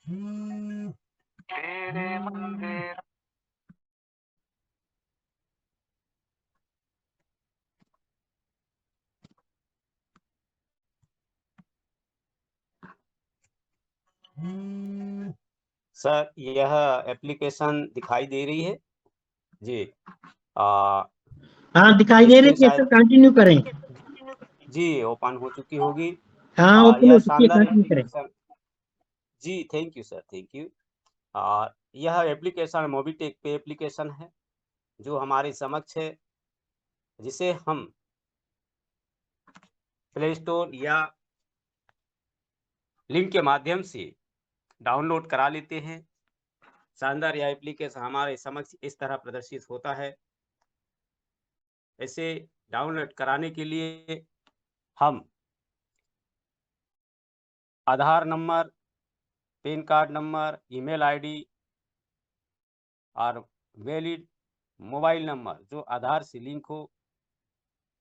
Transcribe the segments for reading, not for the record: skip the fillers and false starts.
तेरे मंदिर सर, यह एप्लीकेशन दिखाई दे रही है जी। हाँ दिखाई दे रही इसमें है शायद सर, कंटिन्यू करें। जी ओपन हो चुकी होगी। हाँ ओपन यह हो चुकी है, शानदार कंटिन्यू करें। एप्लीकेशन जी, thank you sir, thank you. यह एप्लीकेशन मोबीटेक पे एप्लीकेशन है जो हमारे समक्ष है, जिसे हम प्ले स्टोर या लिंक के माध्यम से डाउनलोड करा लेते हैं। शानदार यह एप्लीकेशन हमारे समक्ष इस तरह प्रदर्शित होता है। इसे डाउनलोड कराने के लिए हम Aadhaar number, PAN card number, email ID और वैलिड मोबाइल नंबर जो आधार से लिंक हो,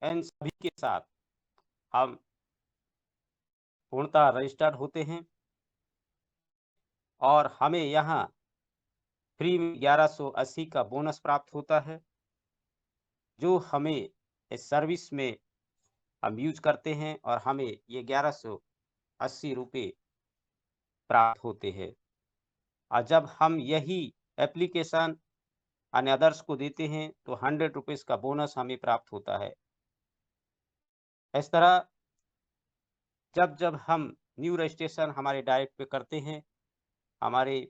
इन सभी के साथ हम पूर्णतः रजिस्टर्ड होते हैं और हमें यहाँ फ्री में 1180 का बोनस प्राप्त होता है, जो हमें इस सर्विस में हम यूज करते हैं और हमें ये 1180 रुपये प्राप्त होते हैं। और जब हम यही एप्लीकेशन अन्य अदर्स को देते हैं तो 100 रुपीज़ का बोनस हमें प्राप्त होता है। इस तरह जब हम न्यू रजिस्ट्रेशन हमारे डायरेक्ट पे करते हैं, हमारे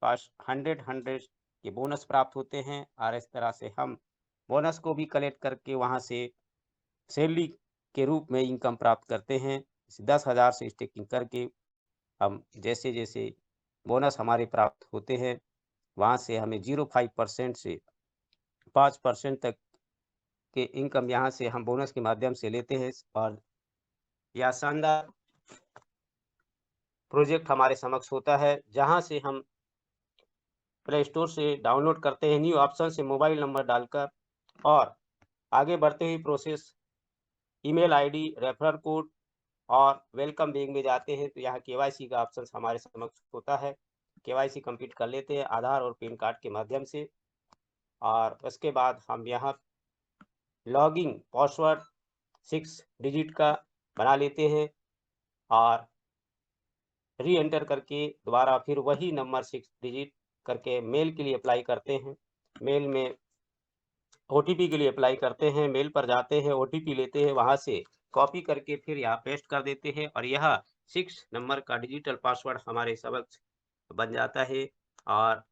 पास 100 के बोनस प्राप्त होते हैं और इस तरह से हम बोनस को भी कलेक्ट करके वहाँ से सैलरी के रूप में इनकम प्राप्त करते हैं। 10,000 से स्टेकिंग करके हम जैसे जैसे बोनस हमारे प्राप्त होते हैं, वहाँ से हमें 0.5% से 5% तक के इनकम यहाँ से हम बोनस के माध्यम से लेते हैं। और यह शानदार प्रोजेक्ट हमारे समक्ष होता है, जहाँ से हम प्ले स्टोर से डाउनलोड करते हैं न्यू ऑप्शन से मोबाइल नंबर डालकर, और आगे बढ़ते हुए process email ID, referral code और वेलकम बैग में जाते हैं तो यहाँ केवाईसी का ऑप्शन हमारे समक्ष होता है। केवाईसी कंप्लीट कर लेते हैं आधार और पैन कार्ड के माध्यम से, और उसके बाद हम यहाँ लॉगिंग पासवर्ड 6 डिजिट का बना लेते हैं और री एंटर करके दोबारा फिर वही नंबर 6 डिजिट करके मेल के लिए अप्लाई करते हैं। मेल में ओटीपी के लिए अप्लाई करते हैं, मेल पर जाते हैं, ओटीपी लेते हैं, वहाँ से कॉपी करके फिर यहाँ पेस्ट कर देते हैं और यह 6 नंबर का डिजिटल पासवर्ड हमारे समक्ष बन जाता है। और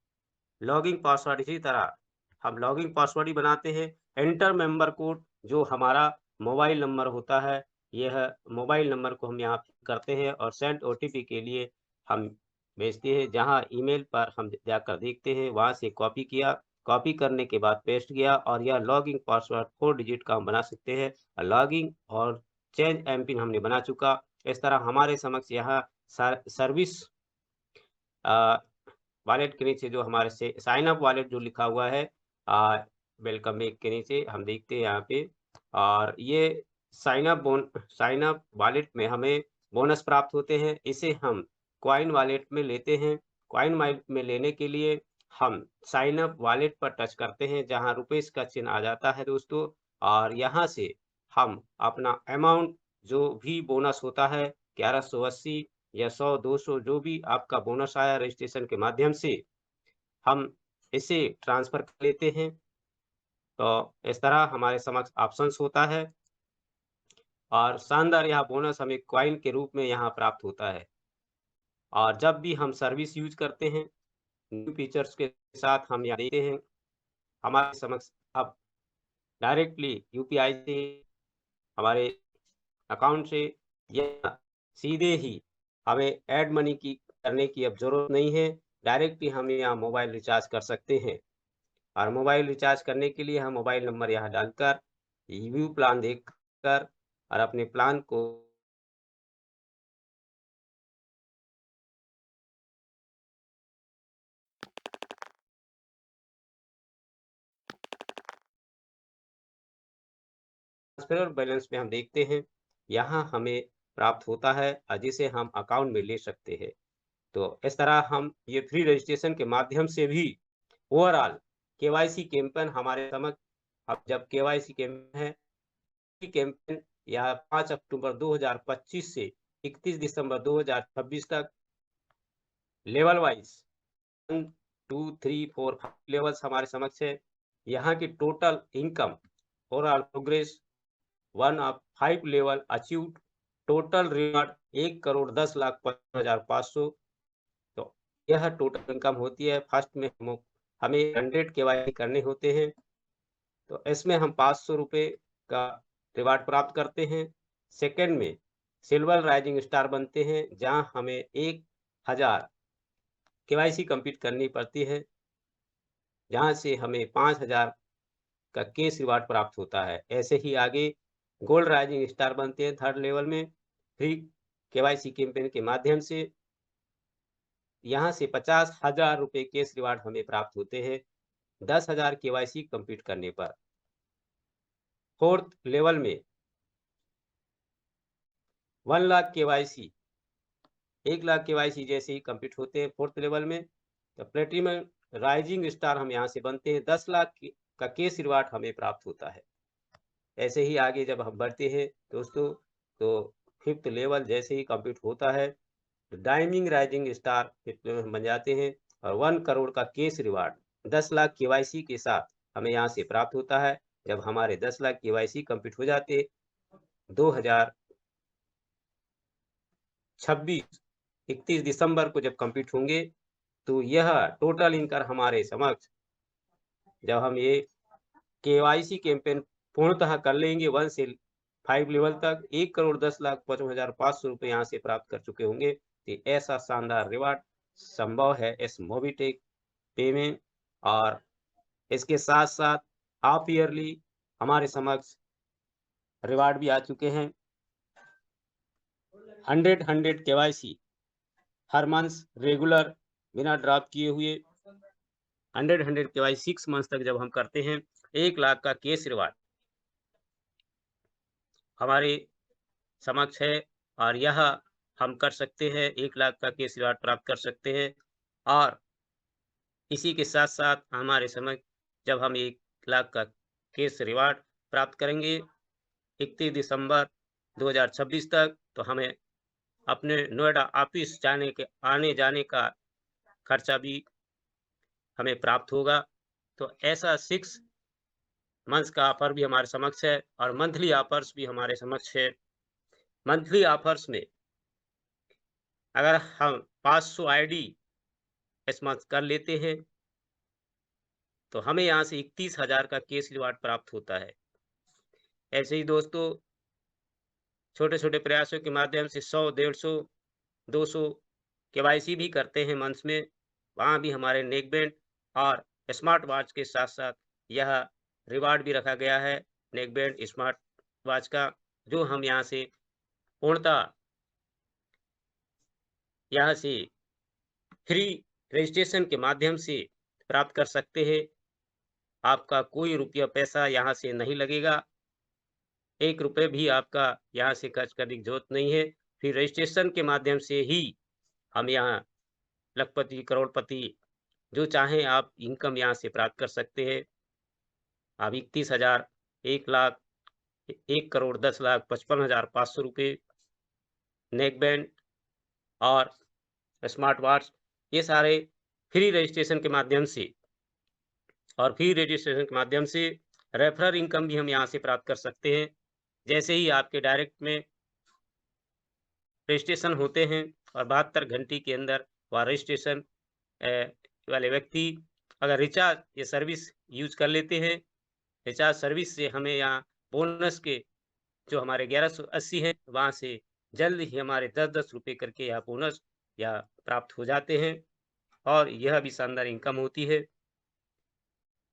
लॉगिंग पासवर्ड इसी तरह हम लॉगिंग पासवर्ड ही बनाते हैं। एंटर मेंबर कोड जो हमारा मोबाइल नंबर होता है, यह मोबाइल नंबर को हम यहाँ करते हैं और सेंड ओटीपी के लिए हम भेजते हैं, जहाँ ईमेल पर हम जाकर देखते हैं, वहाँ से कॉपी किया, कॉपी करने के बाद पेस्ट किया और यह लॉगिंग पासवर्ड 4 डिजिट का हम बना सकते हैं। लॉगिंग और चेंज एमपिन हमने बना चुका। इस तरह हमारे समक्ष यहाँ सर्विस वॉलेट के नीचे जो हमारे से साइन अप वॉलेट जो लिखा हुआ है, वेलकम बैक के नीचे हम देखते हैं यहाँ पे, और ये साइन अप वॉलेट में हमें बोनस प्राप्त होते हैं। इसे हम कॉइन वॉलेट में लेते हैं। कॉइन वॉलेट में लेने के लिए हम साइन अप वॉलेट पर टच करते हैं, जहाँ रुपीस का चिन्ह आ जाता है दोस्तों, और यहाँ से हम अपना अमाउंट जो भी बोनस होता है 1180 या 100, 200 जो भी आपका बोनस आया रजिस्ट्रेशन के माध्यम से, हम इसे ट्रांसफर कर लेते हैं। तो इस तरह हमारे समक्ष ऑप्शंस होता है और शानदार यह बोनस हमें कॉइन के रूप में यहाँ प्राप्त होता है। और जब भी हम सर्विस यूज करते हैं न्यू फीचर्स के साथ, हम यहाँ देखते हैं हमारे समक्ष अब डायरेक्टली यूपीआई से हमारे अकाउंट से या सीधे ही हमें ऐड मनी की करने की अब जरूरत नहीं है। डायरेक्ट ही हम यहाँ मोबाइल रिचार्ज कर सकते हैं और मोबाइल रिचार्ज करने के लिए हम मोबाइल नंबर यहाँ डालकर व्यू प्लान देखकर और अपने प्लान को ट्रांसफर बैलेंस में हम देखते हैं, यहाँ हमें प्राप्त होता है और जिसे हम अकाउंट में ले सकते हैं। तो इस तरह हम ये फ्री रजिस्ट्रेशन के माध्यम से भी ओवरऑल केवाईसी कैंपेन हमारे समक्ष, अब जब केवाईसी कैंपेन है, कैंपेन या 5 अक्टूबर 2025 से 31 दिसंबर 2026 तक लेवल वाइज 1, 2, 3, 4, 5 लेवल्स हमारे समक्ष है। यहाँ की total income overall progress 1 of 5 level achieved, total reward 1,10,55,500। तो यह टोटल इनकम होती है। फर्स्ट में हमें 100 केवाईसी करने होते हैं, तो इसमें हम 500 रुपये का रिवार्ड प्राप्त करते हैं। सेकंड में सिल्वर राइजिंग स्टार बनते हैं, जहां हमें 1000 केवाईसी कंप्लीट करनी पड़ती है, जहां से हमें 5000 का कैश रिवार्ड प्राप्त होता है। ऐसे ही आगे गोल्ड राइजिंग स्टार बनते हैं थर्ड लेवल में फ्री केवाईसी कैंपेन के माध्यम से, यहाँ से 50,000 रुपये कैश रिवार्ड हमें प्राप्त होते हैं 10,000 केवाईसी कंप्लीट करने पर। फोर्थ लेवल में 1 लाख केवाईसी 1 लाख केवाईसी जैसे ही कंप्लीट होते हैं फोर्थ लेवल में, तो प्लेटिनम राइजिंग स्टार हम यहाँ से बनते हैं 10 लाख का कैश रिवार्ड हमें प्राप्त होता है। ऐसे ही आगे जब हम बढ़ते हैं दोस्तों, तो फिफ्थ लेवल जैसे ही कंप्लीट होता है तो diamond rising star fifth level हम बन जाते हैं, और 1 करोड़ का कैश रिवार्ड 10 लाख केवाईसी के साथ हमें यहाँ से प्राप्त होता है। जब हमारे 10 लाख केवाईसी कंप्लीट हो जाते 2026 31 दिसंबर को जब कंप्लीट होंगे, तो यह टोटल इनकम हमारे समक्ष, जब हम ये केवाईसी कैंपेन पूर्णतः कर लेंगे 1 से 5 लेवल तक, 1,10,55,500 रुपये यहाँ से प्राप्त कर चुके होंगे। तो ऐसा शानदार रिवार्ड संभव है इस मोबीटेक पे में। और इसके साथ साथ हाफ ईयरली हमारे समक्ष रिवार्ड भी आ चुके हैं। 100 केवाईसी हर मंथ रेगुलर बिना ड्रॉप किए हुए 100 केवाईसी 6 मंथ तक जब हम करते हैं, 1 लाख का कैश रिवार्ड हमारे समक्ष है। और यह हम कर सकते हैं, 1 लाख का कैश रिवार्ड प्राप्त कर सकते हैं। और इसी के साथ साथ हमारे समक्ष जब हम 1 लाख का कैश रिवार्ड प्राप्त करेंगे 31 दिसंबर 2026 तक, तो हमें अपने नोएडा ऑफिस आने जाने का खर्चा भी हमें प्राप्त होगा। तो ऐसा 6 मंथ्स का ऑफर भी हमारे समक्ष है, और मंथली ऑफर्स भी हमारे समक्ष है। मंथली ऑफर्स में अगर हम 500 आईडी इस मंथ कर लेते हैं, तो हमें यहाँ से 31,000 का कैश रिवार्ड प्राप्त होता है। ऐसे ही दोस्तों छोटे-छोटे प्रयासों के माध्यम से 100, 150, 200 केवाईसी भी करते हैं मंथ्स में, वहाँ भी हमारे नेक बैंड और स्मार्ट वॉच के साथ-साथ यह रिवार्ड भी रखा गया है नेक बैंड स्मार्ट वॉच का, जो हम यहाँ से पूर्णतः यहाँ से फ्री रजिस्ट्रेशन के माध्यम से प्राप्त कर सकते हैं। आपका कोई रुपया पैसा यहाँ से नहीं लगेगा, 1 रुपए भी आपका यहाँ से खर्च करने की ज़रूरत नहीं है। फिर रजिस्ट्रेशन के माध्यम से ही हम यहाँ लखपति, करोड़पति जो चाहें आप इनकम यहाँ से प्राप्त कर सकते हैं। आप 31,000, 1 लाख, 1,10,55,500 रुपये, नेक बैंड और स्मार्ट वॉच, ये सारे फ्री रजिस्ट्रेशन के माध्यम से, और फ्री रजिस्ट्रेशन के माध्यम से रेफरल इनकम भी हम यहाँ से प्राप्त कर सकते हैं। जैसे ही आपके डायरेक्ट में रजिस्ट्रेशन होते हैं और 72 घंटे के अंदर वह रजिस्ट्रेशन वाले व्यक्ति अगर रिचार्ज ये सर्विस यूज कर लेते हैं, रिचार्ज सर्विस से हमें यहाँ बोनस के जो हमारे 1180 हैं, वहाँ से जल्द ही हमारे 10-10 रुपए करके यहाँ बोनस या प्राप्त हो जाते हैं, और यह भी शानदार इनकम होती है।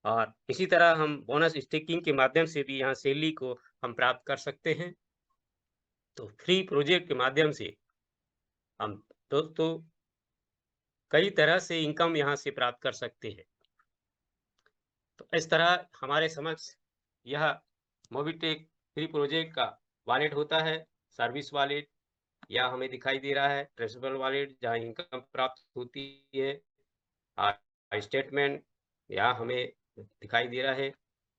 और इसी तरह हम बोनस स्टेकिंग के माध्यम से भी यहाँ सैलरी को हम प्राप्त कर सकते हैं। तो फ्री प्रोजेक्ट के माध्यम से हम दोस्तों कई तरह से इनकम यहाँ से प्राप्त कर सकते हैं। तो इस तरह हमारे समक्ष यह मोबीटेक फ्री प्रोजेक्ट का वॉलेट होता है, सर्विस वॉलेट, यह हमें दिखाई दे रहा है। ट्रेसेबल वॉलेट जहाँ इनकम प्राप्त होती है। स्टेटमेंट यहाँ हमें दिखाई दे रहा है।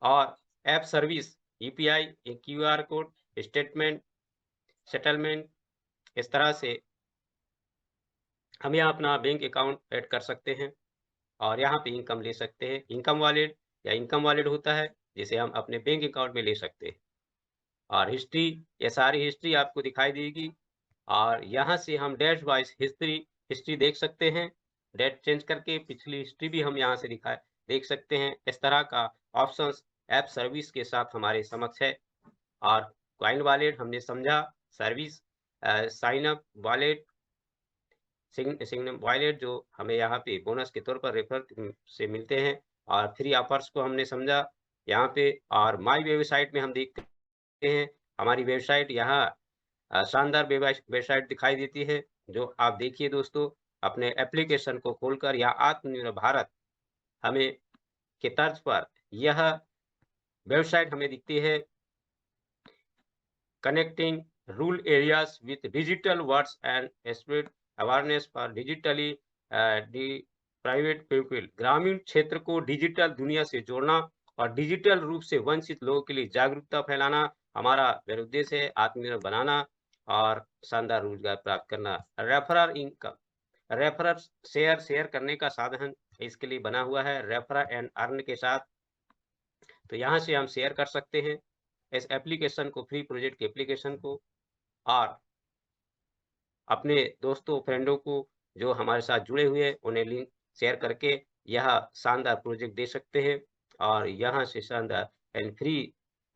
और app service, UPI, QR code, statement, settlement, इस तरह से हम यहाँ अपना बैंक अकाउंट ऐड कर सकते हैं और यहाँ पे इनकम ले सकते हैं। इनकम वॉलेट या इनकम वॉलेट होता है जिसे हम अपने बैंक अकाउंट में ले सकते हैं। और हिस्ट्री, ये सारी हिस्ट्री आपको दिखाई देगी और यहाँ से हम डैश वाइज हिस्ट्री देख सकते हैं। डेट चेंज करके पिछली हिस्ट्री भी हम यहाँ से देख सकते हैं। इस तरह का ऑप्शंस ऐप सर्विस के साथ हमारे समक्ष है। और कॉइन वॉलेट हमने समझा, service, sign up wallet, Signum wallet जो हमें यहाँ पे बोनस के तौर पर रेफर से मिलते हैं। और फ्री ऑफर्स को हमने समझा यहाँ पे। और माई वेबसाइट में हम देखते हैं हमारी वेबसाइट यहाँ शानदार वेबसाइट दिखाई देती है, जो आप देखिए दोस्तों अपने एप्लीकेशन को खोलकर। या आत्मनिर्भर भारत हमें के तर्ज पर यह वेबसाइट हमें दिखती है। Connecting rural areas with digital words and spread awareness for digitally private people. ग्रामीण क्षेत्र को डिजिटल दुनिया से जोड़ना और डिजिटल रूप से वंचित लोगों के लिए जागरूकता फैलाना हमारा उद्देश्य है। आत्मनिर्भर बनाना और शानदार रोजगार प्राप्त करना। रेफरल इनकम, रेफरल शेयर करने का साधन इसके लिए बना हुआ है, रेफरल एंड अर्न के साथ। तो यहाँ से हम शेयर कर सकते हैं इस एप्लीकेशन को, फ्री प्रोजेक्ट के एप्लीकेशन को, और अपने दोस्तों फ्रेंडों को जो हमारे साथ जुड़े हुए हैं उन्हें लिंक शेयर करके यह शानदार प्रोजेक्ट दे सकते हैं। और यहाँ से शानदार एंड फ्री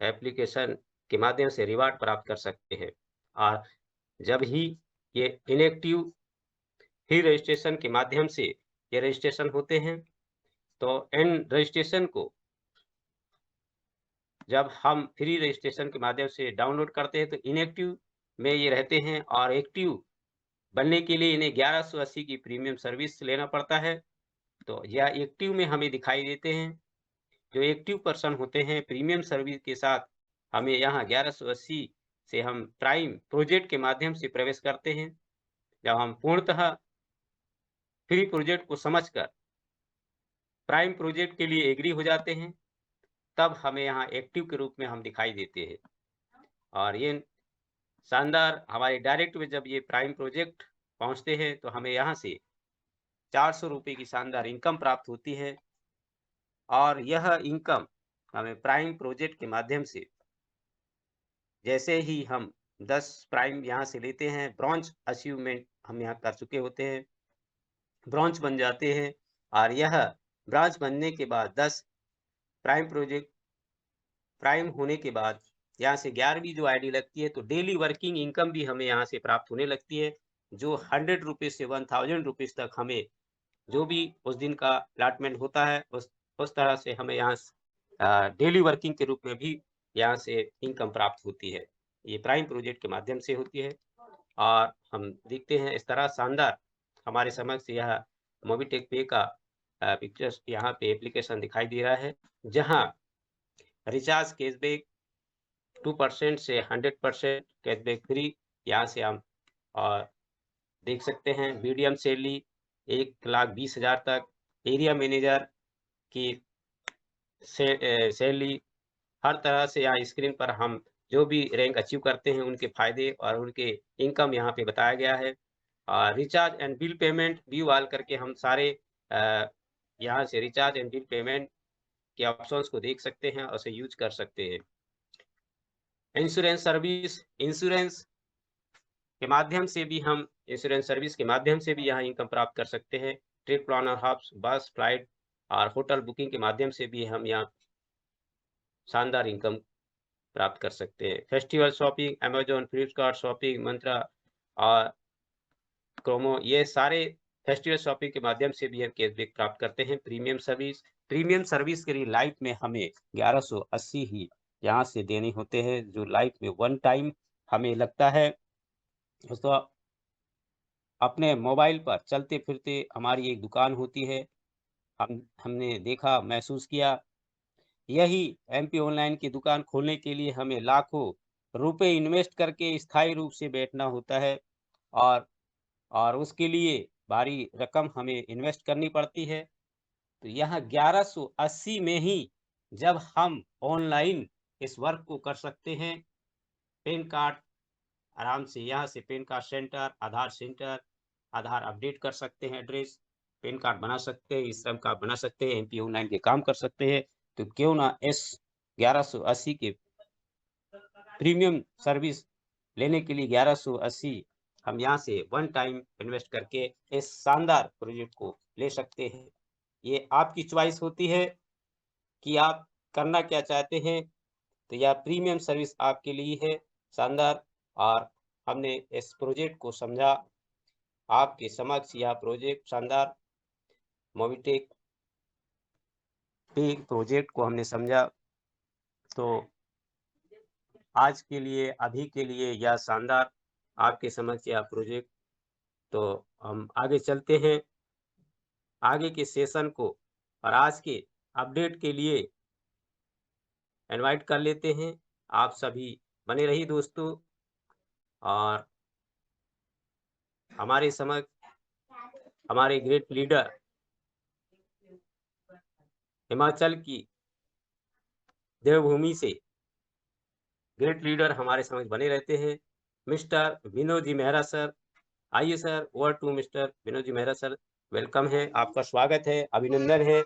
एप्लीकेशन के माध्यम से रिवार्ड प्राप्त कर सकते हैं। और जब ही ये इनएक्टिव फ्री रजिस्ट्रेशन के माध्यम से ये रजिस्ट्रेशन होते हैं, तो एंड रजिस्ट्रेशन को जब हम फ्री रजिस्ट्रेशन के माध्यम से डाउनलोड करते हैं तो इनएक्टिव में ये रहते हैं। और एक्टिव बनने के लिए इन्हें 1180 की प्रीमियम सर्विस लेना पड़ता है। तो यह एक्टिव में हमें दिखाई देते हैं। जो एक्टिव पर्सन होते हैं प्रीमियम सर्विस के साथ, हमें यहाँ 1180 से हम प्राइम प्रोजेक्ट के माध्यम से प्रवेश करते हैं। जब हम पूर्णतः फ्री प्रोजेक्ट को समझकर प्राइम प्रोजेक्ट के लिए एग्री हो जाते हैं, तब हमें यहाँ एक्टिव के रूप में हम दिखाई देते हैं। और ये शानदार हमारे डायरेक्ट में जब ये प्राइम प्रोजेक्ट पहुंचते हैं तो हमें यहाँ से 400 रुपये की शानदार इनकम प्राप्त होती है। और यह इनकम हमें प्राइम प्रोजेक्ट के माध्यम से, जैसे ही हम 10 प्राइम यहाँ से लेते हैं, ब्रॉन्ज अचीवमेंट हम यहाँ कर चुके होते हैं, ब्रॉन्ज बन जाते हैं। और यह ब्रॉन्ज बनने के बाद 10 प्राइम प्रोजेक्ट प्राइम होने के बाद यहाँ से 11वीं जो आईडी लगती है, तो डेली वर्किंग इनकम भी हमें यहाँ से प्राप्त होने लगती है, जो 100 रुपीज से 1000 रुपीज तक हमें जो भी उस दिन का अलॉटमेंट होता है उस तरह से हमें यहाँ डेली वर्किंग के रूप में भी यहाँ से इनकम प्राप्त होती है। ये प्राइम प्रोजेक्ट के माध्यम से होती है। और हम देखते हैं इस तरह शानदार हमारे समक्ष यह मोबीटेक पे का पिक्चर्स यहाँ पे एप्लीकेशन दिखाई दे रहा है, जहाँ रिचार्ज कैशबैक 2% से 100% कैशबैक फ्री यहाँ से हम देख सकते हैं। मीडियम सैलरी 1,20,000 तक, एरिया मैनेजर की सैलरी, हर तरह से यहाँ स्क्रीन पर हम जो भी रैंक अचीव करते हैं उनके फायदे और उनके इनकम यहाँ पे बताया गया है। Recharge and bill payment view all करके हम सारे यहाँ से रिचार्ज एंड बिल पेमेंट के ऑप्शंस को देख सकते हैं और उसे यूज कर सकते हैं। इंश्योरेंस सर्विस, इंश्योरेंस के माध्यम से भी हम इंश्योरेंस सर्विस के माध्यम से भी यहाँ इनकम प्राप्त कर सकते हैं। ट्रिप प्लानर, हब्स, बस, फ्लाइट और होटल बुकिंग के माध्यम से भी हम यहाँ शानदार इनकम प्राप्त कर सकते हैं। Festival shopping, Amazon, Flipkart shopping, Myntra और क्रोमो, ये सारे फेस्टिवल शॉपिंग के माध्यम से भी हम कैशबैक प्राप्त करते हैं। प्रीमियम सर्विस के लिए लाइफ में हमें 1180 ही यहाँ से देने होते हैं, जो लाइफ में वन टाइम हमें लगता है। दोस्तों, अपने मोबाइल पर चलते फिरते हमारी एक दुकान होती है, हमने देखा, महसूस किया। यही एमपी ऑनलाइन की दुकान खोलने के लिए हमें लाखों रुपए इन्वेस्ट करके स्थायी रूप से बैठना होता है। और उसके लिए भारी रकम हमें इन्वेस्ट करनी पड़ती है। तो यहाँ 1180 में ही जब हम ऑनलाइन इस वर्क को कर सकते हैं, पैन कार्ड आराम से यहाँ से पैन कार्ड सेंटर, आधार अपडेट कर सकते हैं, एड्रेस, पैन कार्ड बना सकते हैं, श्रम कार्ड बना सकते हैं, MP ऑनलाइन के काम कर सकते हैं। तो क्यों ना इस 1180 के प्रीमियम सर्विस लेने के लिए 1180 हम यहाँ से वन टाइम इन्वेस्ट करके इस शानदार प्रोजेक्ट को ले सकते हैं। ये आपकी चॉइस होती है कि आप करना क्या चाहते हैं। तो यह प्रीमियम सर्विस आपके लिए है, शानदार। और हमने इस प्रोजेक्ट को समझा, आपके समक्ष यह प्रोजेक्ट शानदार मोबिटेक पे प्रोजेक्ट को हमने समझा। तो आज के लिए, अभी के लिए यह शानदार आपके समक्ष यह प्रोजेक्ट। तो हम आगे चलते हैं आगे के सेशन को, और आज के अपडेट के लिए इनवाइट कर लेते हैं। आप सभी बने रहिए दोस्तों, और हमारे समक्ष हमारे ग्रेट लीडर हिमाचल की देवभूमि से ग्रेट लीडर हमारे समक्ष बने रहते हैं, मिस्टर विनोद जी मेहरा सर। आइए sir, over to mister Vinod ji Mehra sir. Welcome है, आपका स्वागत है, अभिनंदन है।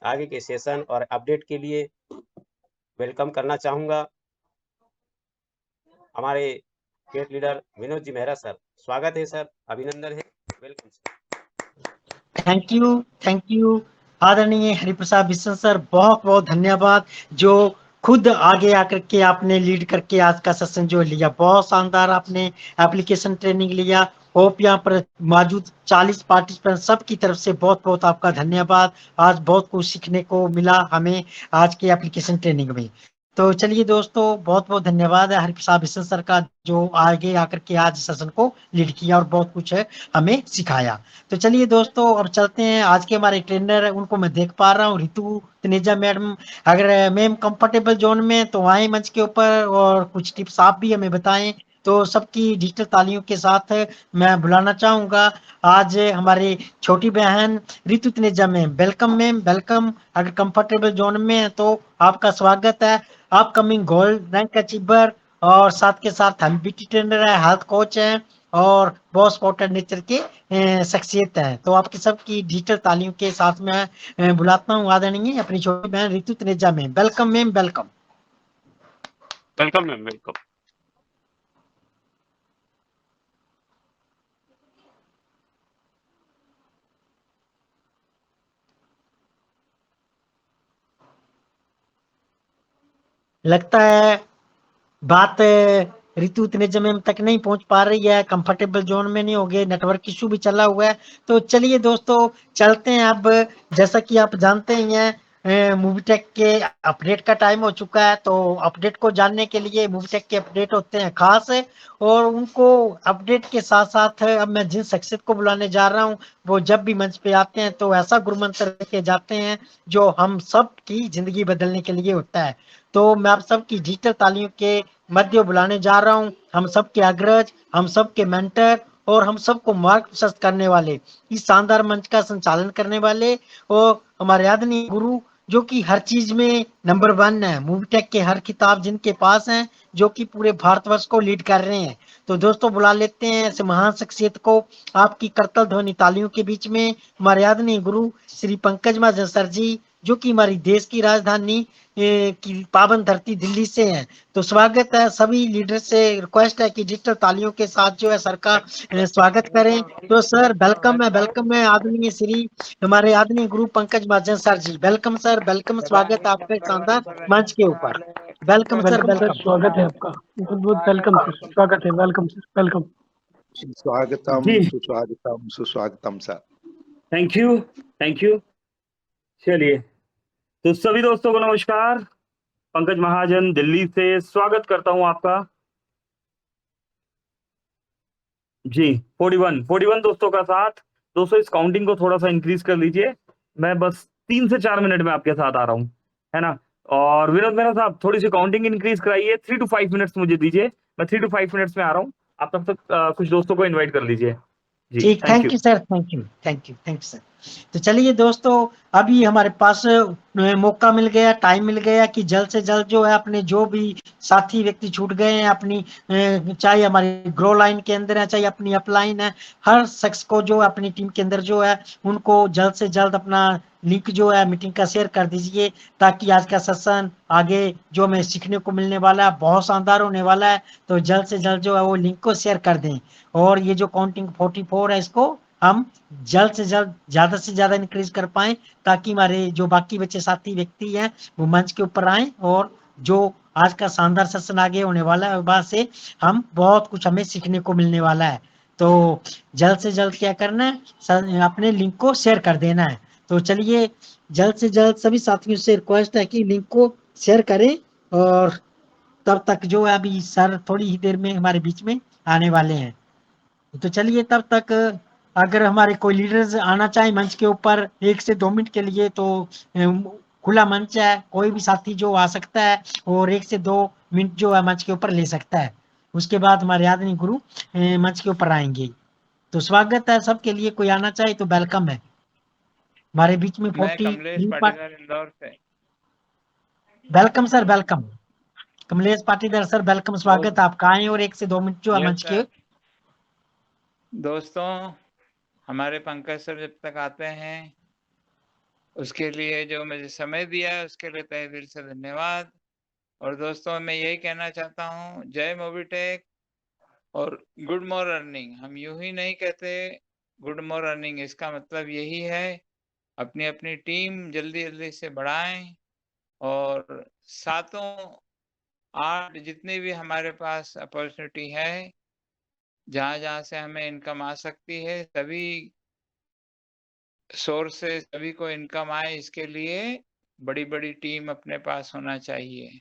आगे के सेशन और अपडेट के लिए वेलकम करना चाहूँगा हमारे great leader Vinod ji Mehra sir. स्वागत है सर, अभिनंदन है, वेलकम सर। थैंक यू आदरणीय हरिप्रसाद बिशन सर, बहुत बहुत धन्यवाद जो खुद आगे आकर के आपने लीड करके आज का सेशन जो लिया, बहुत शानदार आपने एप्लीकेशन ट्रेनिंग लिया। होप यहाँ पर मौजूद 40 पार्टिसिपेंट सब की तरफ से बहुत बहुत आपका धन्यवाद। आज बहुत कुछ सीखने को मिला हमें आज के एप्लीकेशन ट्रेनिंग में। तो चलिए दोस्तों, बहुत बहुत धन्यवाद है हरिप्रसाद बिशन सर का जो आगे आकर के आज सेशन को लीड किया और बहुत कुछ है हमें सिखाया। तो चलिए दोस्तों, अब चलते हैं। आज के हमारे ट्रेनर उनको मैं देख पा रहा हूँ, रितु तनेजा मैडम। अगर मैम कंफर्टेबल जोन में तो आए मंच के ऊपर और कुछ टिप्स आप भी हमें बताएं। तो सबकी डिजिटल तालियों के साथ मैं बुलाना चाहूंगा आज हमारे छोटी बहन Ritu Taneja ma'am. Welcome ma'am, welcome. अगर कंफर्टेबल जोन में है तो आपका स्वागत है। अपकमिंग गोल्ड रैंक अचीवर और साथ के साथ हम बीटी ट्रेनर है, हेल्थ कोच हैं और बहुत स्पोर्टेड नेचर के शख्सियत है। तो आपकी सबकी डिजिटल तालियों के साथ में बुलाता हूँ आदरणीय अपनी छोटी बहन Ritu Taneja ma'am. Welcome ma'am, welcome. Welcome ma'am, welcome. लगता है बात रितु तनेजा मैम तक नहीं पहुंच पा रही है, कंफर्टेबल जोन में नहीं हो गए, नेटवर्क इशू भी चला हुआ है। तो चलिए दोस्तों चलते हैं। अब जैसा कि आप जानते ही हैं मूवीटेक के अपडेट का टाइम हो चुका है। तो अपडेट को जानने के लिए मूवीटेक के अपडेट होते हैं खास, और उनको अपडेट के साथ साथ अब मैं जिन शख्सियत को बुलाने जा रहा हूँ वो जब भी मंच पे आते हैं तो ऐसा गुरुमंत्र लेके जाते हैं जो हम सब की जिंदगी बदलने के लिए होता है। तो मैं आप सबकी डिजिटल तालियों के मध्य बुलाने जा रहा हूं हम सबके अग्रज, हम सबके मेंटर और हम सबको मार्ग प्रशस्त करने वाले, इस शानदार मंच का संचालन करने वाले और हमारे आदरणीय गुरु जो कि हर चीज में नंबर 1 है, मूवीटेक के हर खिताब जिनके पास हैं, जो कि पूरे भारतवर्ष को लीड कर रहे हैं। तो दोस्तों बुला लेते हैं ऐसे महान शख्सियत को आपकी करतल ध्वनि तालियों के बीच में, हमारे आदरणीय गुरु श्री पंकज महाजन सर जी, जो कि हमारी देश की राजधानी की पावन धरती दिल्ली से हैं। तो स्वागत है, सभी लीडर से रिक्वेस्ट है कि डिजिटल तालियों के साथ जो है सर का स्वागत करें। तो सर वेलकम है आदरणीय श्री हमारे आदरणीय गुरु पंकज महाजन सर जी। वेलकम सर, वेलकम, स्वागत आपका शानदार मंच के ऊपर। Welcome sir, welcome. स्वागत है आपका, बहुत बहुत वेलकम सर, स्वागत है, वेलकम सर, वेलकम। स्वागतम सुस्वागतम सुस्वागतम सर। Thank you. चलिए, तो सभी दोस्तों को नमस्कार। पंकज महाजन दिल्ली से स्वागत करता हूं आपका। जी 41 दोस्तों का साथ। दोस्तों इस काउंटिंग को थोड़ा सा इंक्रीज कर लीजिए, मैं बस 3 से 4 मिनट में आपके साथ आ रहा हूं, है ना। और विनोद मेहरा साहब थोड़ी सी काउंटिंग इंक्रीज कराइए, 3 to 5 मिनट्स मुझे दीजिए, मैं 3 to 5 मिनट्स में आ रहा हूं। आप तब तक कुछ दोस्तों को इनवाइट कर लीजिए। जी, ठीक, thank you sir, thank you sir. तो चलिए दोस्तों, अभी हमारे पास मौका मिल गया, टाइम मिल गया कि जल्द से जल्द जो है अपने जो भी साथी व्यक्ति छूट गए हैं अपनी, चाहे हमारी ग्रो लाइन के अंदर है, चाहे अपनी अपलाइन है, हर शख्स को जो अपनी टीम के अंदर जो है उनको जल्द से जल्द अपना लिंक जो है मीटिंग का शेयर कर दीजिए, ताकि आज का सेशन आगे जो हमें सीखने को मिलने वाला है बहुत शानदार होने वाला है। तो जल्द से जल्द जो है वो लिंक को शेयर कर दें, और ये जो काउंटिंग 44 है इसको हम जल्द से जल्द ज़्यादा से ज़्यादा इंक्रीज कर पाएं, ताकि हमारे जो बाकी बचे साथी व्यक्ति हैं वो मंच के ऊपर आएं, और जो आज का शानदार सेशन आगे होने वाला है वहां से हम बहुत कुछ हमें सीखने को मिलने वाला है। तो जल्द से जल्द क्या करना है, अपने लिंक को शेयर कर देना है। तो चलिए, जल्द से जल्द सभी साथियों से रिक्वेस्ट है कि लिंक को शेयर करें, और तब तक जो है अभी सर थोड़ी ही देर में हमारे बीच में आने वाले हैं। तो चलिए, तब तक अगर हमारे कोई लीडर्स आना चाहे मंच के ऊपर 1 से 2 मिनट के लिए, तो खुला मंच है, कोई भी साथी जो आ सकता है और 1 से 2 मिनट जो है मंच के ऊपर ले सकता है। उसके बाद हमारे आदरणीय गुरु मंच के ऊपर आएंगे। तो स्वागत है सबके लिए, कोई आना चाहे तो वेलकम है हमारे बीच में। मैं कमलेश पाटीदार इंदौर से। Welcome sir, welcome Kamlesh Patidar sir, welcome, स्वागत है आपका। आए और 1 से 2 मिनट जो है मंच के। दोस्तों, हमारे पंकज सर जब तक आते हैं उसके लिए जो मुझे समय दिया है उसके लिए तहे दिल से धन्यवाद। और दोस्तों, मैं यही कहना चाहता हूँ, जय मोबिटेक और गुड मॉर्निंग। हम यूं ही नहीं कहते गुड मॉर्निंग, इसका मतलब यही है अपनी अपनी टीम जल्दी जल्दी से बढ़ाएं, और 7-8 जितनी भी हमारे पास अपॉर्चुनिटी है जहां से हमें इनकम आ सकती है, सभी सोर्स से सभी को इनकम आए, इसके लिए बड़ी बड़ी टीम अपने पास होना चाहिए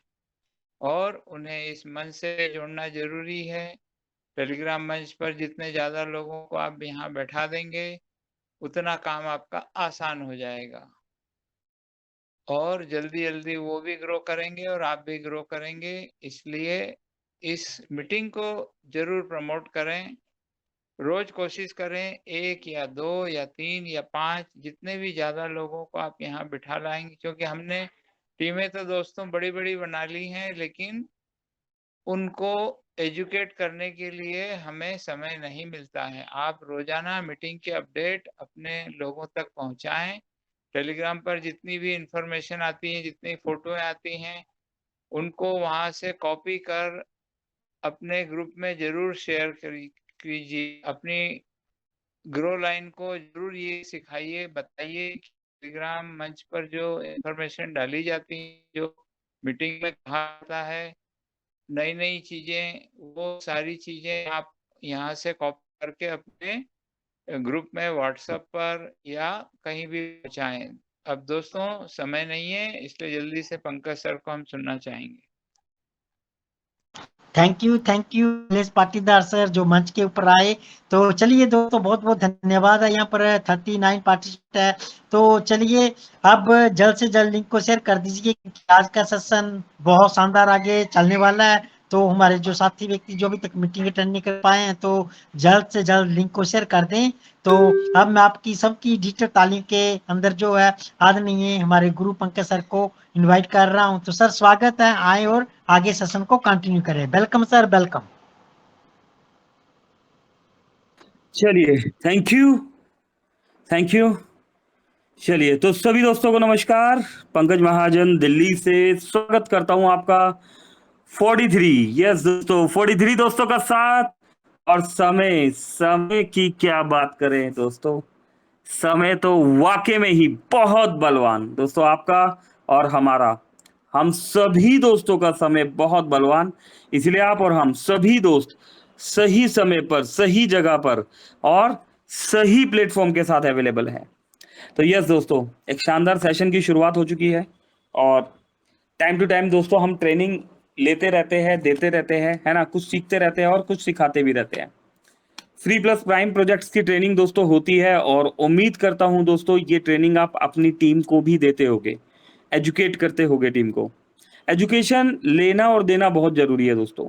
और उन्हें इस मंच से जोड़ना जरूरी है। टेलीग्राम मंच पर जितने ज्यादा लोगों को आप यहाँ बैठा देंगे उतना काम आपका आसान हो जाएगा, और जल्दी जल्दी वो भी ग्रो करेंगे और आप भी ग्रो करेंगे। इसलिए इस मीटिंग को जरूर प्रमोट करें, रोज कोशिश करें 1 या 2 या 3 या 5 जितने भी ज्यादा लोगों को आप यहाँ बिठा लाएंगे, क्योंकि हमने टीमें तो दोस्तों बड़ी बड़ी बना ली हैं, लेकिन उनको एजुकेट करने के लिए हमें समय नहीं मिलता है। आप रोजाना मीटिंग के अपडेट अपने लोगों तक पहुंचाएं। टेलीग्राम पर जितनी भी इंफॉर्मेशन आती है, जितनी फोटोएं आती हैं, उनको वहां से कॉपी कर अपने ग्रुप में जरूर शेयर कीजिए। अपनी ग्रो लाइन को जरूर ये सिखाइए, बताइए कि टेलीग्राम मंच पर जो इंफॉर्मेशन डाली जाती है, जो मीटिंग में कहा जाता है, नई नई चीजें, वो सारी चीजें आप यहाँ से कॉपी करके अपने ग्रुप में व्हाट्सएप पर या कहीं भी पहुंचाएं। अब दोस्तों समय नहीं है, इसलिए जल्दी से पंकज सर को हम सुनना चाहेंगे। Thank you Kamlesh Patidar sir जो मंच के ऊपर आए। तो चलिए दोस्तों, बहुत बहुत धन्यवाद है। यहाँ पर 39 पार्टिसिपेंट है। तो चलिए, अब जल्द से जल्द लिंक को शेयर कर दीजिए, क्योंकि आज का सेशन बहुत शानदार आगे चलने वाला है। तो हमारे जो साथी व्यक्ति जो अभी तक मीटिंग अटेंड नहीं कर पाए हैं, तो जल्द से जल्द लिंक को शेयर कर दें। तो अब मैं आपकी सबकी डिजिटल तालीम के अंदर जो है आदरणीय हमारे गुरु पंकज सर को इनवाइट कर रहा हूं। तो सर स्वागत है, आए और आगे सेशन को कंटिन्यू करें। Welcome sir, welcome. चलिए, थैंक यू। चलिए, तो सभी दोस्तों को नमस्कार। पंकज महाजन दिल्ली से स्वागत करता हूं आपका 43, यस दोस्तों, 43 दोस्तों का साथ। और समय की क्या बात करें दोस्तों, समय तो वाकई में ही बहुत बलवान दोस्तों, आपका और हमारा, हम सभी दोस्तों का समय बहुत बलवान। इसलिए आप और हम सभी दोस्त सही समय पर, सही जगह पर और सही प्लेटफॉर्म के साथ अवेलेबल है। तो यस दोस्तों, एक शानदार सेशन की शुरुआत हो चुकी है, और टाइम टू टाइम दोस्तों हम ट्रेनिंग लेते रहते हैं, देते रहते हैं, है ना, कुछ सीखते रहते हैं और कुछ सिखाते भी रहते हैं। फ्री प्लस प्राइम प्रोजेक्ट्स की ट्रेनिंग दोस्तों होती है, और उम्मीद करता हूं दोस्तों ये ट्रेनिंग आप अपनी टीम को भी देते होगे, एजुकेट करते होगे टीम को। एजुकेशन लेना और देना बहुत जरूरी है दोस्तों,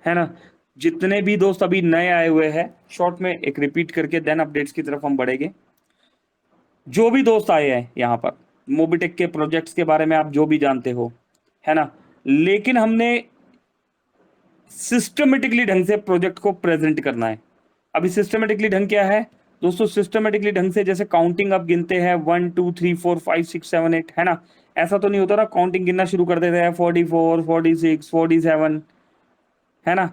है ना। जितने भी दोस्त अभी नए आए हुए हैं, शॉर्ट में एक रिपीट करके देन अपडेट्स की तरफ हम बढ़ेंगे। जो भी दोस्त आए हैं यहाँ पर, मोबिटेक के प्रोजेक्ट्स के बारे में आप जो भी जानते हो, है ना, लेकिन हमने सिस्टमेटिकली ढंग से प्रोजेक्ट को प्रेजेंट करना है। अभी सिस्टमेटिकली ढंग क्या है दोस्तों? सिस्टमेटिकली ढंग से जैसे काउंटिंग आप गिनते हैं 1 2 3 4 5 6 7 8, है ना, ऐसा तो नहीं होता ना, काउंटिंग गिनना शुरू कर देते हैं 44 46 47, है ना।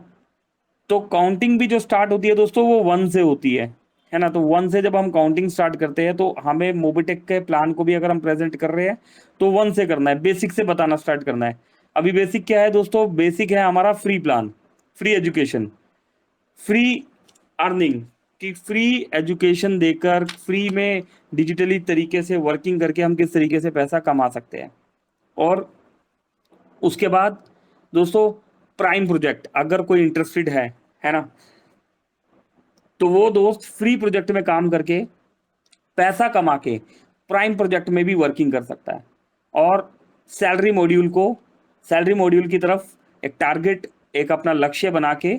तो काउंटिंग भी जो स्टार्ट होती है दोस्तों वो 1 से होती है ना। तो 1 से जब हम काउंटिंग स्टार्ट करते हैं तो हमें मोबिटेक के प्लान को भी अगर हम प्रेजेंट कर रहे हैं तो 1 से करना है, बेसिक से बताना स्टार्ट करना है। अभी बेसिक क्या है दोस्तों? बेसिक है हमारा free plan, free education, free earning, कि फ्री एजुकेशन देकर फ्री में डिजिटली तरीके से वर्किंग करके हम किस तरीके से पैसा कमा सकते हैं। और उसके बाद दोस्तों प्राइम प्रोजेक्ट, अगर कोई इंटरेस्टेड है ना, तो वो दोस्त फ्री प्रोजेक्ट में काम करके पैसा कमा के प्राइम प्रोजेक्ट में भी वर्किंग कर सकता है और सैलरी मॉड्यूल की तरफ एक टारगेट, एक अपना लक्ष्य बना के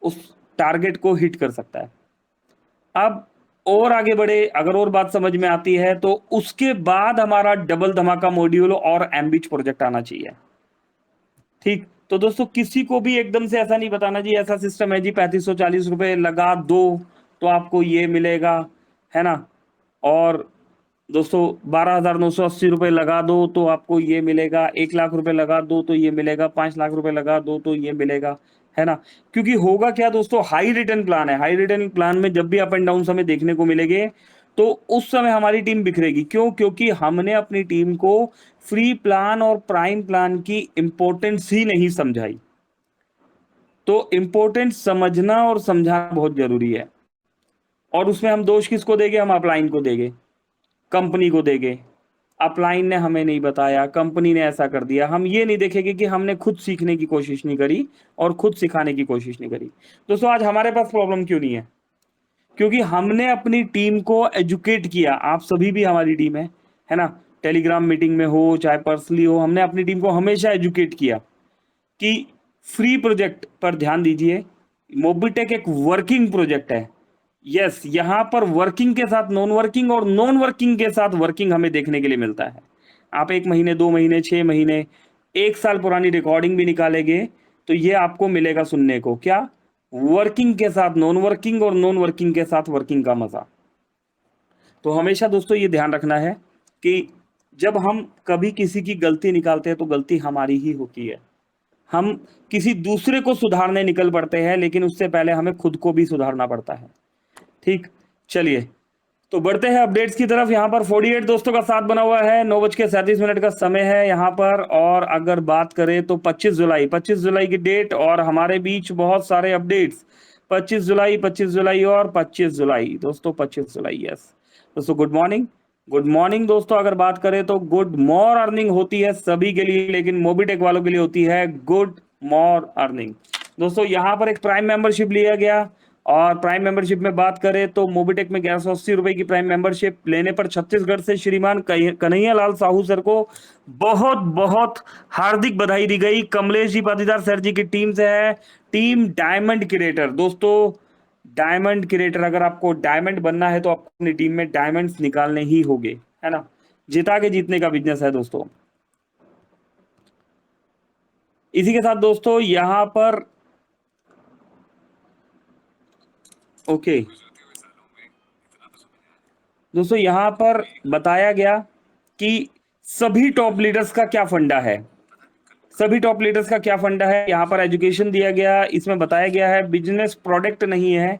उस टारगेट को हिट कर सकता है। अब और आगे बढ़े, अगर और बात समझ में आती है तो उसके बाद हमारा डबल धमाका मॉड्यूल और एम्बिच प्रोजेक्ट आना चाहिए। ठीक, तो दोस्तों किसी को भी एकदम से ऐसा नहीं बताना जी ऐसा सिस्टम है जी 3540 रुपए लगा दो तो आपको ये मिलेगा, है ना, और दोस्तों 12,980 रुपए लगा दो तो आपको ये मिलेगा, 1 लाख रुपए लगा दो तो ये मिलेगा, 5 लाख रुपए लगा दो तो ये मिलेगा, है ना। क्योंकि होगा क्या दोस्तों, हाई रिटर्न प्लान है। हाई रिटर्न प्लान में जब भी अप एंड डाउन हमें देखने को मिलेंगे तो उस समय हमारी टीम बिखरेगी। क्यों? क्योंकि हमने अपनी टीम को फ्री प्लान और प्राइम प्लान की इंपॉर्टेंस ही नहीं समझाई। तो इंपॉर्टेंस समझना और समझाना बहुत जरूरी है। और उसमें हम दोष किसको देंगे? हम अपलाइन को देंगे, कंपनी को देंगे। अपलाइन ने हमें नहीं बताया, कंपनी ने ऐसा कर दिया। हम ये नहीं देखेंगे कि हमने खुद सीखने की कोशिश नहीं करी और खुद सिखाने की कोशिश नहीं करी। दोस्तों आज हमारे पास प्रॉब्लम क्यों नहीं है? क्योंकि हमने अपनी टीम को एजुकेट किया। आप सभी भी हमारी टीम है ना, टेलीग्राम मीटिंग में हो चाहे पर्सनली हो, हमने अपनी टीम को हमेशा एजुकेट किया कि फ्री प्रोजेक्ट पर ध्यान दीजिए। मोबिटेक एक वर्किंग प्रोजेक्ट है। यस, यहां पर वर्किंग के साथ नॉन वर्किंग और नॉन वर्किंग के साथ वर्किंग हमें देखने के लिए मिलता है। आप 1 महीने 2 महीने 6 महीने 1 साल पुरानी रिकॉर्डिंग भी निकालेंगे तो ये आपको मिलेगा सुनने को। क्या? वर्किंग के साथ नॉन वर्किंग और नॉन वर्किंग के साथ वर्किंग का मजा। तो हमेशा दोस्तों ये ध्यान रखना है कि जब हम कभी किसी की गलती निकालते हैं तो गलती हमारी ही होती है। हम किसी दूसरे को सुधारने निकल पड़ते हैं लेकिन उससे पहले हमें खुद को भी सुधारना पड़ता है। ठीक, चलिए तो बढ़ते हैं अपडेट्स की तरफ। यहाँ पर 48 दोस्तों का साथ बना हुआ है। 9:37 का समय है यहाँ पर। और अगर बात करें तो 25 जुलाई की डेट और हमारे बीच बहुत सारे अपडेट्स। 25 जुलाई और 25 जुलाई दोस्तों, 25 जुलाई। यस दोस्तों, गुड मॉर्निंग दोस्तों। अगर बात करें तो गुड मॉर अर्निंग होती है सभी के लिए, लेकिन मोबिटेक वालों के लिए होती है गुड मॉर अर्निंग। दोस्तों यहाँ पर एक प्राइम मेंबरशिप लिया गया और प्राइम मेंबरशिप में बात करें तो मोबिटेक में 1180 रुपए की प्राइम मेंबरशिप लेने पर छत्तीसगढ़ से श्रीमान कन्हैया लाल साहू सर को बहुत बहुत हार्दिक बधाई दी गई। कमलेश जी पाटीदार सर जी की टीम से है, टीम डायमंड क्रिएटर। दोस्तों डायमंड क्रिएटर, अगर आपको डायमंड बनना है तो आपको अपनी टीम में डायमंड्स निकालने ही होंगे, है ना। जिता के जीतने का बिजनेस है दोस्तों। इसी के साथ दोस्तों यहां पर ओके दोस्तों यहां पर बताया गया कि सभी टॉप लीडर्स का क्या फंडा है। यहाँ पर एजुकेशन दिया गया, इसमें बताया गया है बिजनेस प्रोडक्ट नहीं है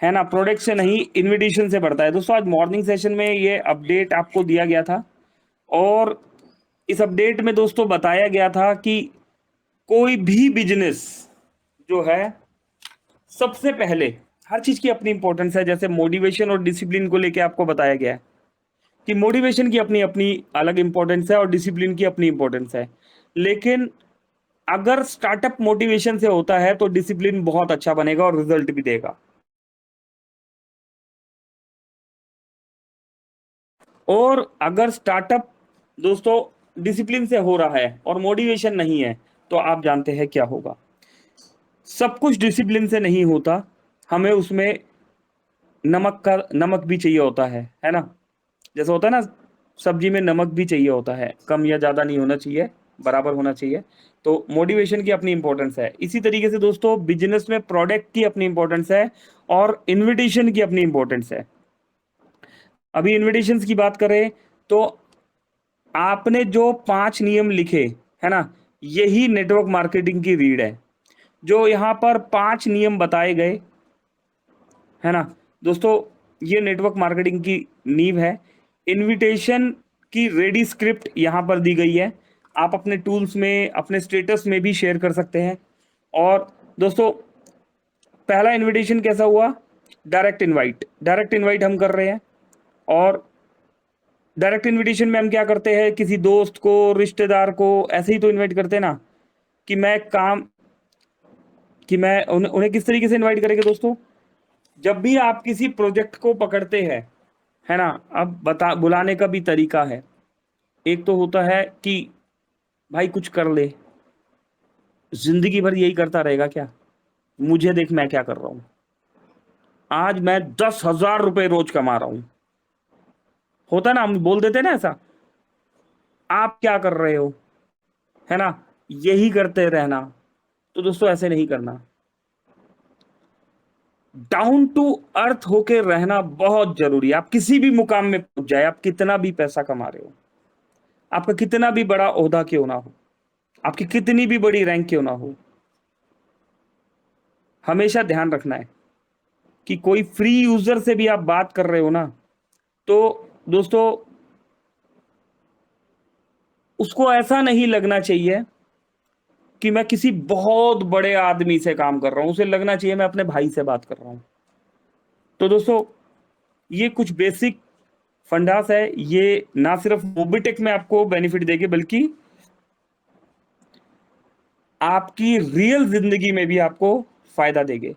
ना, प्रोडक्ट से नहीं इनविटेशन से बढ़ता है। दोस्तों आज मॉर्निंग सेशन में ये अपडेट आपको दिया गया था और इस अपडेट में दोस्तों बताया गया था कि कोई भी बिजनेस जो है सबसे पहले, हर चीज की अपनी इंपॉर्टेंस है। जैसे मोटिवेशन और डिसिप्लिन को लेके आपको बताया गया है कि मोटिवेशन की अपनी अपनी अलग इंपॉर्टेंस है और डिसिप्लिन की अपनी इंपॉर्टेंस है। लेकिन अगर स्टार्टअप मोटिवेशन से होता है तो डिसिप्लिन बहुत अच्छा बनेगा और रिजल्ट भी देगा। और अगर स्टार्टअप दोस्तों डिसिप्लिन से हो रहा है और मोटिवेशन नहीं है तो आप जानते हैं क्या होगा। सब कुछ डिसिप्लिन से नहीं होता, हमें उसमें नमक भी चाहिए होता है ना। जैसा होता है ना, सब्जी में नमक भी चाहिए होता है, कम या ज़्यादा नहीं होना चाहिए, बराबर होना चाहिए। तो मोटिवेशन की अपनी इंपॉर्टेंस है। इसी तरीके से दोस्तों बिजनेस में प्रोडक्ट की अपनी इंपॉर्टेंस है और इन्विटेशन की अपनी इंपॉर्टेंस है। अभी इन्विटेशंस की बात करें तो आपने जो 5 नियम लिखे है ना, यही नेटवर्क मार्केटिंग की रीढ़ है। जो यहाँ पर 5 नियम बताए गए है ना दोस्तों, ये नेटवर्क मार्केटिंग की नींव है। इनविटेशन की रेडी स्क्रिप्ट यहाँ पर दी गई है, आप अपने टूल्स में, अपने स्टेटस में भी शेयर कर सकते हैं। और दोस्तों पहला इनविटेशन कैसा हुआ, डायरेक्ट इनवाइट हम कर रहे हैं। और डायरेक्ट इनविटेशन में हम क्या करते हैं, किसी दोस्त को, रिश्तेदार को ऐसे ही तो इनवाइट करते हैं ना, कि मैं उन्हें किस तरीके से इनवाइट करेंगे दोस्तों, जब भी आप किसी प्रोजेक्ट को पकड़ते हैं है ना। अब बुलाने का भी तरीका है। एक तो होता है कि भाई कुछ कर ले, जिंदगी भर यही करता रहेगा क्या, मुझे देख मैं क्या कर रहा हूं, आज मैं 10,000 रुपए रोज कमा रहा हूं। होता है ना, हम बोल देते हैं ना ऐसा, आप क्या कर रहे हो, है ना, यही करते रहना। तो दोस्तों ऐसे नहीं करना, डाउन टू अर्थ होके रहना बहुत जरूरी है। आप किसी भी मुकाम में पहुंच जाए, आप कितना भी पैसा कमा रहे हो, आपका कितना भी बड़ा ओहदा क्यों ना हो, आपकी कितनी भी बड़ी रैंक क्यों ना हो, हमेशा ध्यान रखना है कि कोई फ्री यूजर से भी आप बात कर रहे हो ना, तो दोस्तों उसको ऐसा नहीं लगना चाहिए कि मैं किसी बहुत बड़े आदमी से काम कर रहा हूं, उसे लगना चाहिए मैं अपने भाई से बात कर रहा हूं। तो दोस्तों ये कुछ बेसिक फंडास है, ये ना सिर्फ मोबिटेक में आपको बेनिफिट देगी बल्कि आपकी रियल जिंदगी में भी आपको फायदा देंगे।